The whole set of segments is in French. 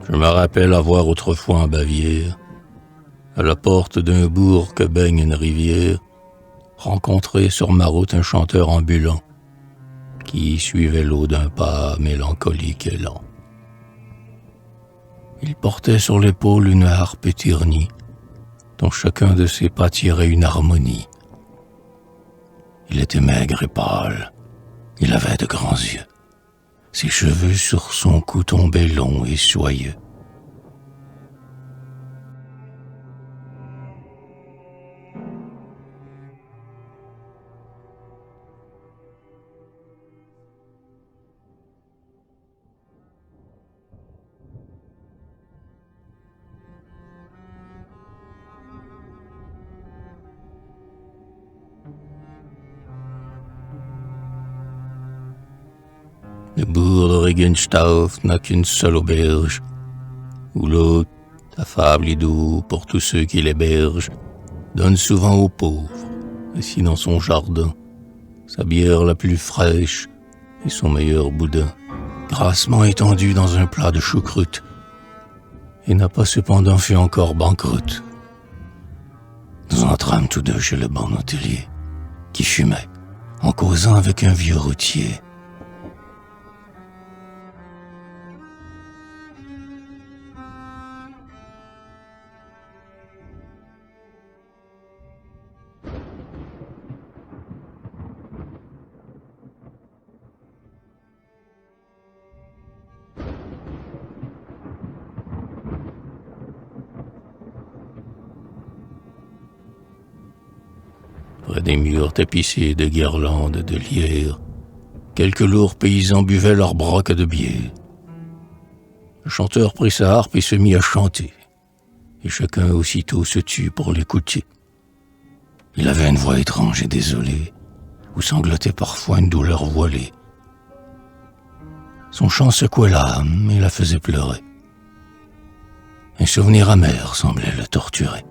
Je me rappelle avoir autrefois en Bavière, à la porte d'un bourg que baigne une rivière, rencontré sur ma route un chanteur ambulant qui suivait l'eau d'un pas mélancolique et lent. Il portait sur l'épaule une harpe éternie, dont chacun de ses pas tirait une harmonie. Il était maigre et pâle, il avait de grands yeux. Ses cheveux sur son cou tombaient longs et soyeux. Le bourg de Regenstauf n'a qu'une seule auberge, où l'eau, affable et doux pour tous ceux qui l'hébergent, donne souvent aux pauvres, assis dans son jardin, sa bière la plus fraîche et son meilleur boudin, grassement étendu dans un plat de choucroute, et n'a pas cependant fait encore banqueroute. Nous entrâmes tous deux chez le bon hôtelier, qui fumait, en causant avec un vieux routier. Près des murs tapissés de guirlandes de lierre, quelques lourds paysans buvaient leur broc de bière. Le chanteur prit sa harpe et se mit à chanter, et chacun aussitôt se tut pour l'écouter. Il avait une voix étrange et désolée, où sanglotait parfois une douleur voilée. Son chant secouait l'âme et la faisait pleurer. Un souvenir amer semblait le torturer.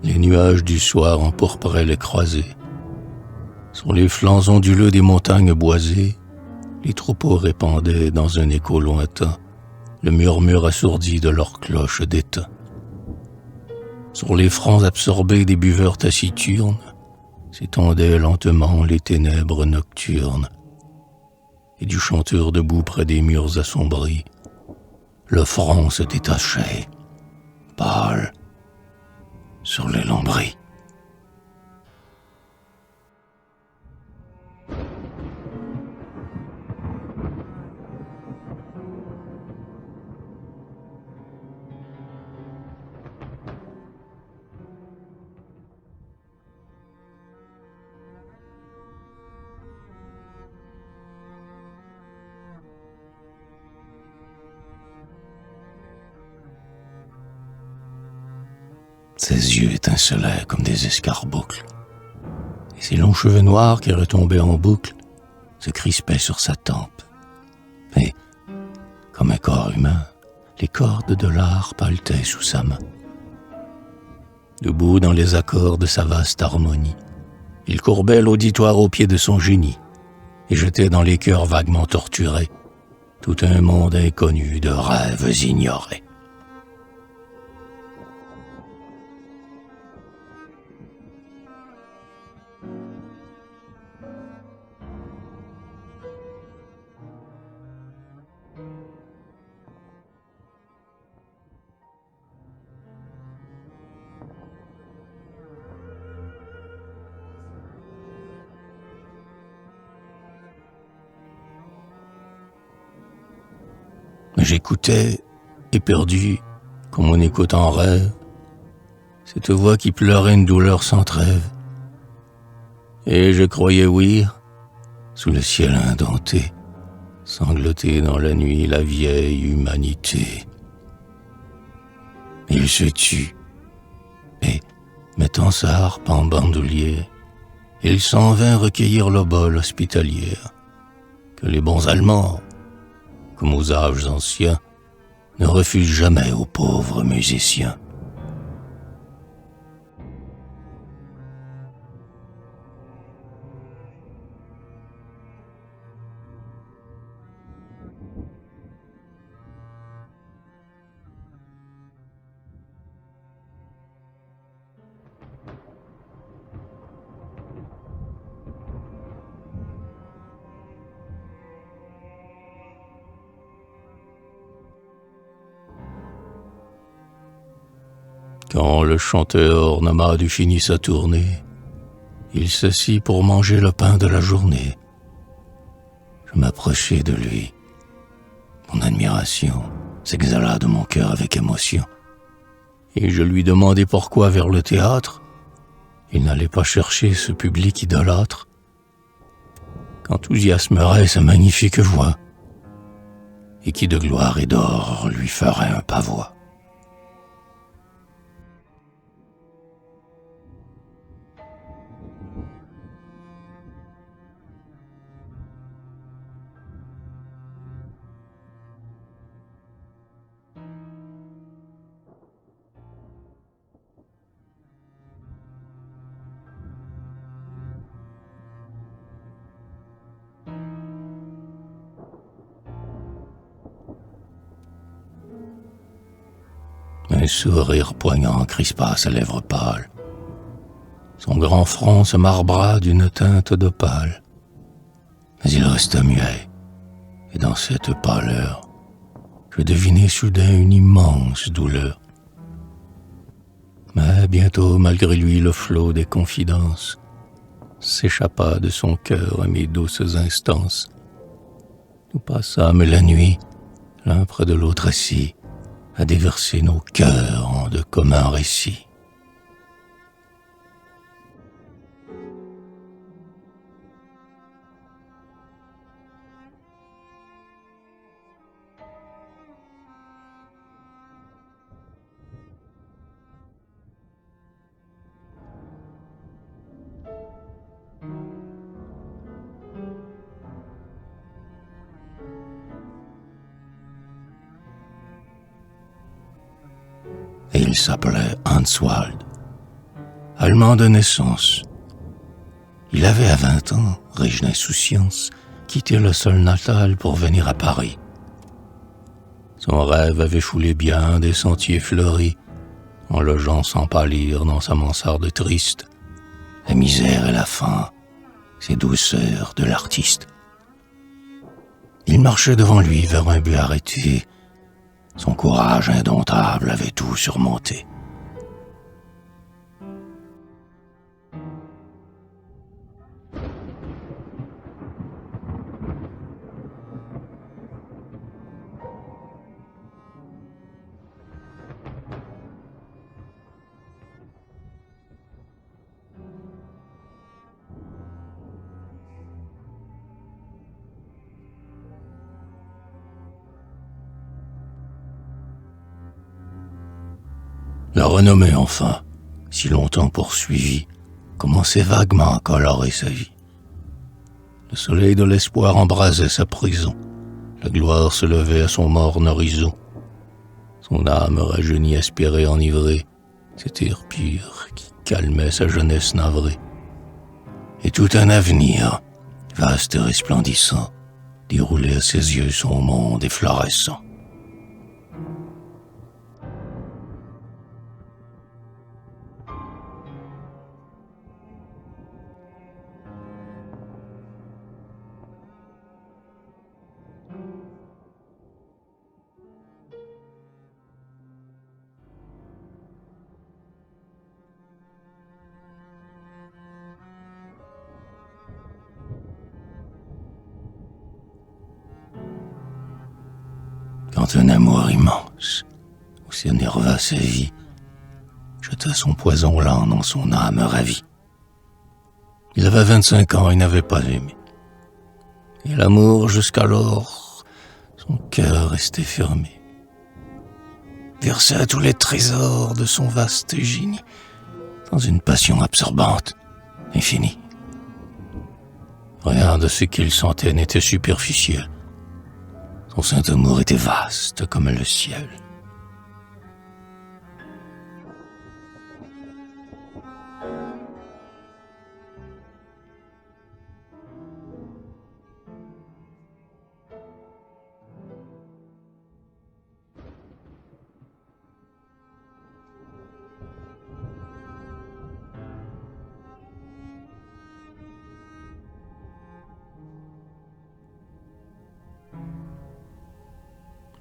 Les nuages du soir empourpraient les croisées. Sur les flancs onduleux des montagnes boisées, les troupeaux répandaient dans un écho lointain le murmure assourdi de leurs cloches d'étain. Sur les fronts absorbés des buveurs taciturnes s'étendaient lentement les ténèbres nocturnes. Et du chanteur debout près des murs assombris, le front se détachait, pâle, sur les lambris. Ses yeux étincelaient comme des escarboucles, et ses longs cheveux noirs qui retombaient en boucle se crispaient sur sa tempe. Et, comme un corps humain, les cordes de l'harpe haletaient sous sa main. Debout dans les accords de sa vaste harmonie, il courbait l'auditoire au pied de son génie et jetait dans les cœurs vaguement torturés tout un monde inconnu de rêves ignorés. J'écoutais, éperdu, comme on écoute en rêve, cette voix qui pleurait une douleur sans trêve. Et je croyais ouïr, sous le ciel indenté, sangloter dans la nuit la vieille humanité. Il se tut, et, mettant sa harpe en bandoulière, il s'en vint recueillir l'obole hospitalière, que les bons Allemands, comme aux âges anciens, ne refusent jamais aux pauvres musiciens. Quand le chanteur nomade eut fini sa tournée, il s'assit pour manger le pain de la journée. Je m'approchai de lui. Mon admiration s'exhala de mon cœur avec émotion. Et je lui demandai pourquoi vers le théâtre il n'allait pas chercher ce public idolâtre qu'enthousiasmerait sa magnifique voix et qui de gloire et d'or lui ferait un pavois. Un sourire poignant crispa sa lèvre pâle. Son grand front se marbra d'une teinte d'opale. Mais il resta muet, et dans cette pâleur, je devinai soudain une immense douleur. Mais bientôt, malgré lui, le flot des confidences s'échappa de son cœur à mes douces instances. Nous passâmes la nuit, l'un près de l'autre assis, à déverser nos cœurs en de communs récits. Et il s'appelait Hanswald, allemand de naissance. Il avait à 20 ans, riche d'insouciance, quitté le sol natal pour venir à Paris. Son rêve avait foulé bien des sentiers fleuris, en logeant sans pâlir dans sa mansarde triste, la misère et la faim, ces douceurs de l'artiste. Il marchait devant lui vers un but arrêté. Son courage indomptable avait tout surmonté. La renommée, enfin, si longtemps poursuivie, commençait vaguement à colorer sa vie. Le soleil de l'espoir embrasait sa prison. La gloire se levait à son morne horizon. Son âme rajeunie aspirait enivrée cet air pur qui calmait sa jeunesse navrée. Et tout un avenir, vaste et resplendissant, déroulait à ses yeux son monde efflorescent. Quand un amour immense, où s'énerva sa vie, jeta son poison lent dans son âme ravie. Il avait 25 ans et n'avait pas aimé. Et l'amour, jusqu'alors, son cœur restait fermé. versa tous les trésors de son vaste génie dans une passion absorbante, infinie. Rien de ce qu'il sentait n'était superficiel. Son saint amour était vaste comme le ciel.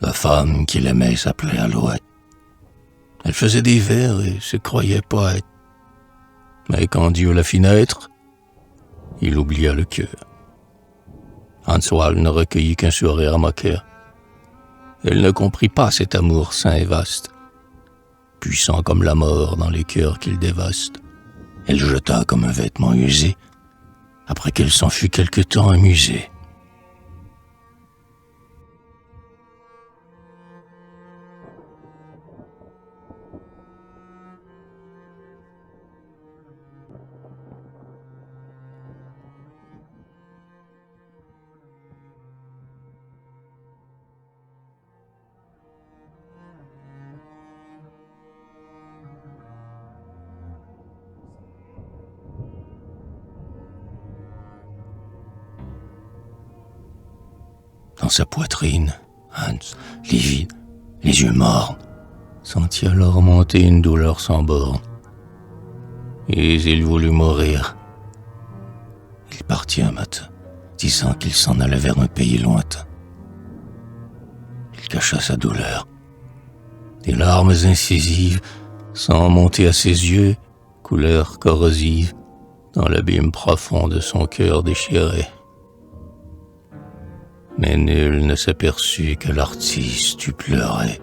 La femme qu'il aimait s'appelait Alouette. Elle faisait des vers et se croyait poète. Mais quand Dieu la fit naître, il oublia le cœur. Hanswald ne recueillit qu'un sourire moqueur. Elle ne comprit pas cet amour saint et vaste, puissant comme la mort dans les cœurs qu'il dévaste. Elle jeta comme un vêtement usé, après qu'elle s'en fut quelque temps amusée. Dans sa poitrine, Hans, livide, les yeux mornes, sentit alors monter une douleur sans borne. Et il voulut mourir. Il partit un matin, disant qu'il s'en allait vers un pays lointain. Il cacha sa douleur. Des larmes incisives, sans monter à ses yeux, coulèrent corrosives dans l'abîme profond de son cœur déchiré. Mais nul ne s'aperçut que l'artiste eût pleuré.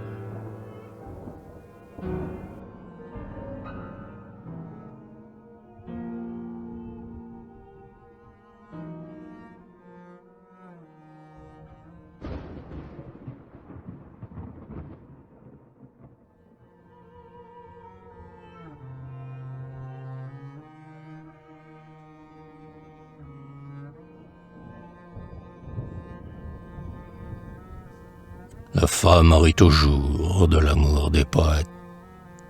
La femme rit toujours de l'amour des poètes.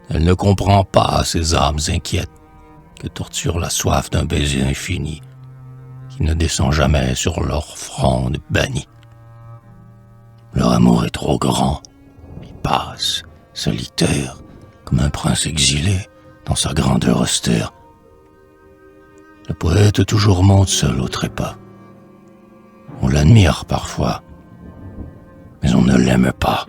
Elle ne comprend pas ces âmes inquiètes que torture la soif d'un baiser infini qui ne descend jamais sur leur fronde bannie. Leur amour est trop grand. Il passe, solitaire, comme un prince exilé dans sa grandeur austère. Le poète toujours monte seul au trépas. On l'admire parfois, mais on ne l'aime pas.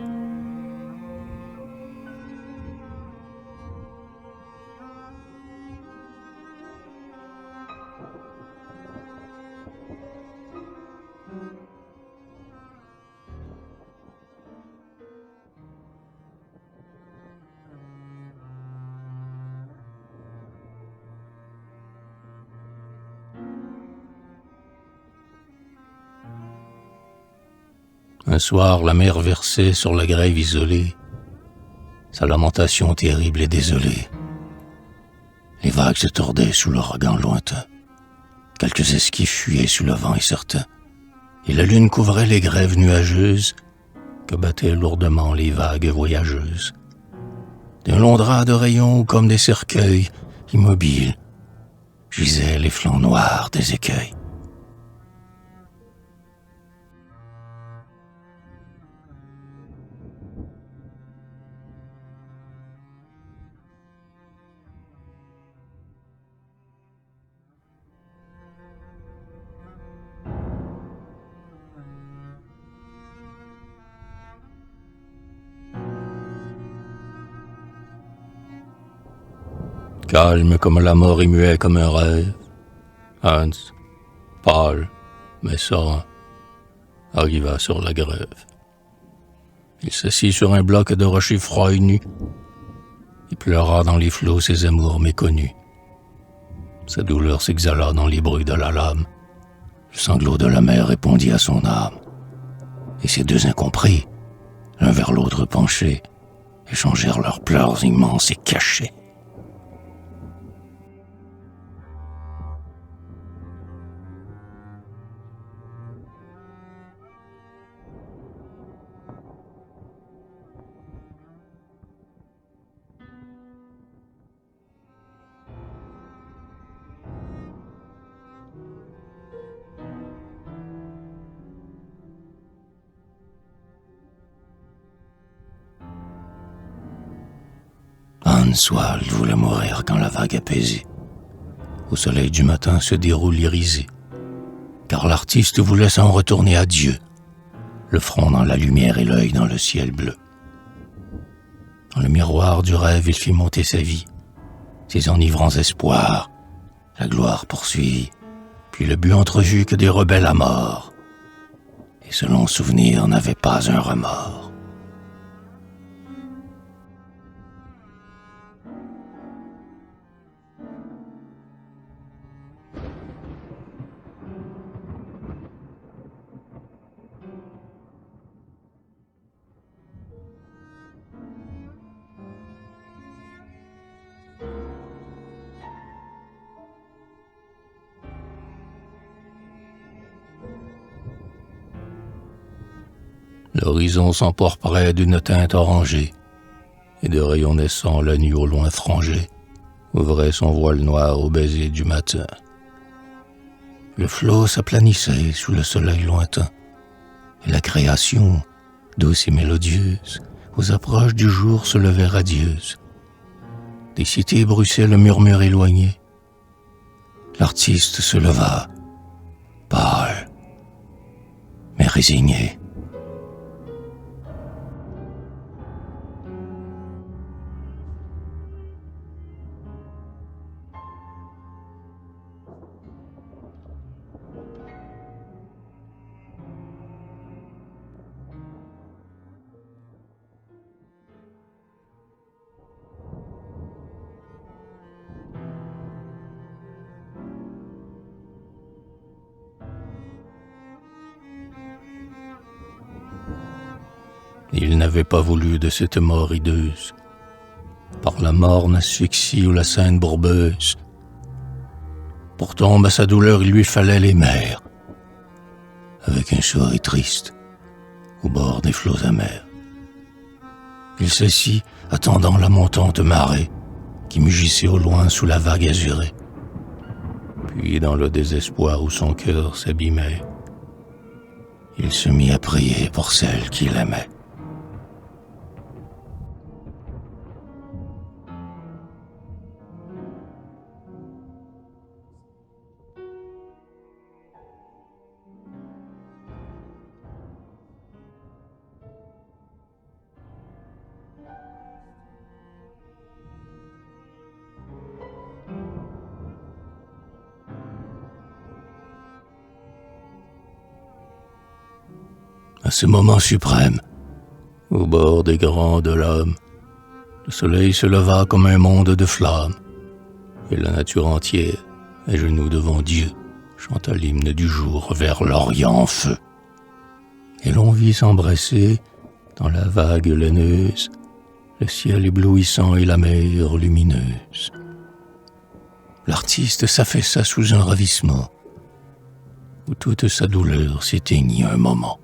Un soir, la mer versait sur la grève isolée sa lamentation terrible et désolée. Les vagues se tordaient sous l'ouragan lointain. Quelques esquifs fuyaient sous le vent incertain. Et la lune couvrait les grèves nuageuses que battaient lourdement les vagues voyageuses. D'un long drap de rayons comme des cercueils immobiles gisaient les flancs noirs des écueils. Calme comme la mort et muet comme un rêve, Hans, pâle mais serein, arriva sur la grève. Il s'assit sur un bloc de rocher froid et nu. Il pleura dans les flots ses amours méconnus. Sa douleur s'exhala dans les bruits de la lame. Le sanglot de la mer répondit à son âme. Et ces deux incompris, l'un vers l'autre penchés, échangèrent leurs pleurs immenses et cachés. Hans Wald voulait mourir quand la vague apaisée, au soleil du matin, se déroule irisé, car l'artiste voulait s'en retourner à Dieu, le front dans la lumière et l'œil dans le ciel bleu. Dans le miroir du rêve, il fit monter sa vie, ses enivrants espoirs, la gloire poursuivie, puis le but entrevu que des rebelles à mort, et selon souvenir n'avait pas un remords. L'horizon s'emporperait d'une teinte orangée, et de rayons naissants la nuit au loin frangée ouvrait son voile noir au baiser du matin. Le flot s'aplanissait sous le soleil lointain, et la création, douce et mélodieuse, aux approches du jour se levait radieuse. Des cités bruissaient le murmure éloigné. L'artiste se leva, pâle, mais résigné. Il n'avait pas voulu de cette mort hideuse, par la morne asphyxie ou la scène bourbeuse. Pourtant, à sa douleur, il lui fallait les mers, avec un sourire triste, au bord des flots amers. Il s'assit, attendant la montante marée, qui mugissait au loin sous la vague azurée. Puis, dans le désespoir où son cœur s'abîmait, il se mit à prier pour celle qu'il aimait. À ce moment suprême, au bord des grands de l'homme, le soleil se leva comme un monde de flammes, et la nature entière, à genoux devant Dieu, chanta l'hymne du jour vers l'Orient en feu. Et l'on vit s'embrasser, dans la vague laineuse, le ciel éblouissant et la mer lumineuse. L'artiste s'affaissa sous un ravissement, où toute sa douleur s'éteignit un moment.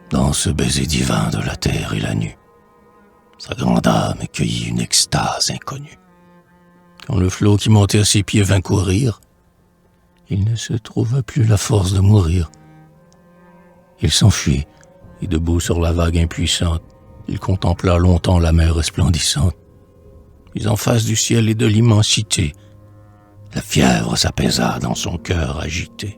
Dans ce baiser divin de la terre et la nue, sa grande âme cueillit une extase inconnue. Quand le flot qui montait à ses pieds vint courir, il ne se trouva plus la force de mourir. Il s'enfuit, et debout sur la vague impuissante, il contempla longtemps la mer resplendissante. Puis en face du ciel et de l'immensité, la fièvre s'apaisa dans son cœur agité.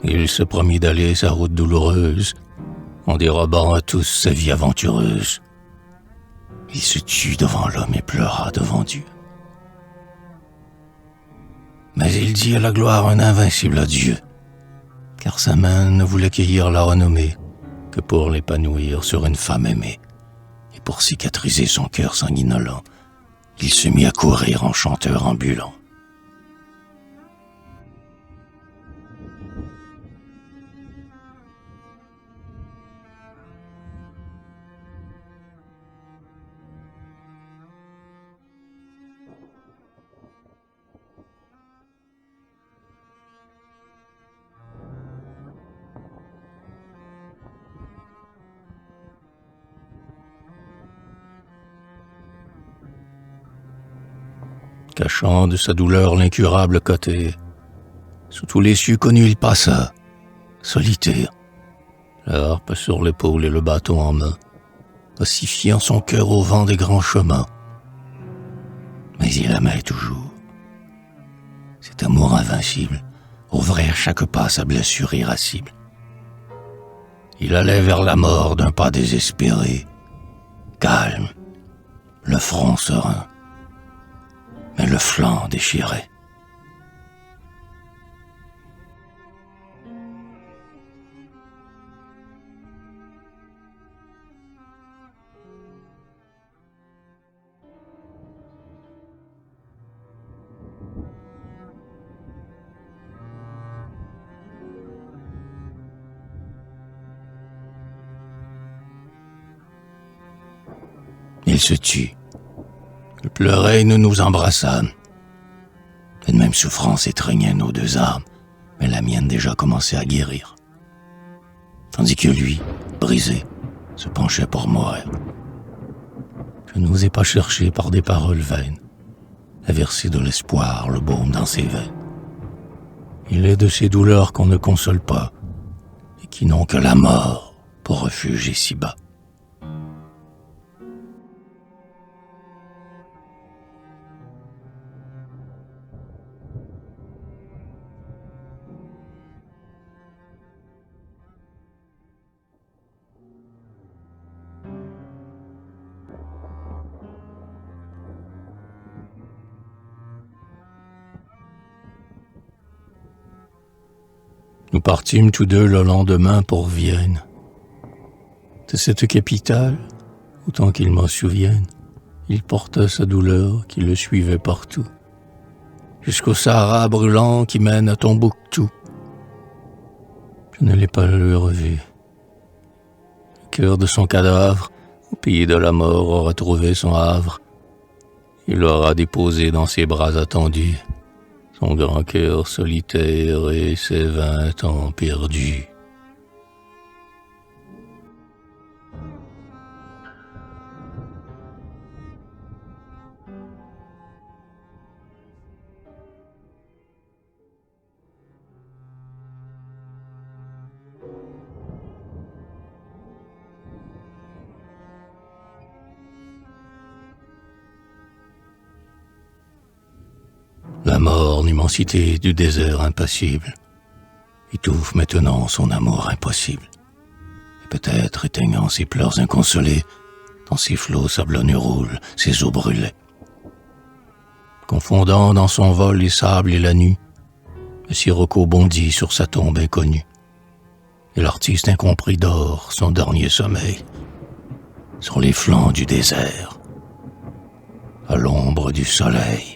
Il se promit d'aller sa route douloureuse, en dérobant à tous sa vie aventureuse. Il se tut devant l'homme et pleura devant Dieu. Mais il dit à la gloire un invincible adieu, car sa main ne voulait cueillir la renommée que pour l'épanouir sur une femme aimée. Et pour cicatriser son cœur sanguinolent, il se mit à courir en chanteur ambulant. Cachant de sa douleur l'incurable côté, sous tous les cieux connus il passa, solitaire, la harpe sur l'épaule et le bâton en main, ossifiant son cœur au vent des grands chemins. Mais il aimait toujours. Cet amour invincible ouvrait à chaque pas sa blessure irascible. Il allait vers la mort d'un pas désespéré, calme, le front serein, mais le flanc déchiré. Il se tut. Il pleurait et nous nous embrassâmes. Une même souffrance étreignait nos deux âmes, mais la mienne déjà commençait à guérir. Tandis que lui, brisé, se penchait pour mourir. Je n'osais pas chercher par des paroles vaines à verser de l'espoir le baume dans ses veines. Il est de ces douleurs qu'on ne console pas et qui n'ont que la mort pour refuge ici-bas. Nous partîmes tous deux le lendemain pour Vienne. De cette capitale, autant qu'il m'en souvienne, il porta sa douleur qui le suivait partout, jusqu'au Sahara brûlant qui mène à Tombouctou. Je ne l'ai pas le revu. Le cœur de son cadavre, au pays de la mort, aura trouvé son havre. Il l'aura déposé dans ses bras attendus, son grand cœur solitaire et ses 20 ans perdus. La mort, l'immensité du désert impassible, étouffe maintenant son amour impossible, et peut-être éteignant ses pleurs inconsolés, dans ses flots sablonneux roulent ses eaux brûlées. Confondant dans son vol les sables et la nue, le sirocco bondit sur sa tombe inconnue, et l'artiste incompris dort son dernier sommeil, sur les flancs du désert, à l'ombre du soleil.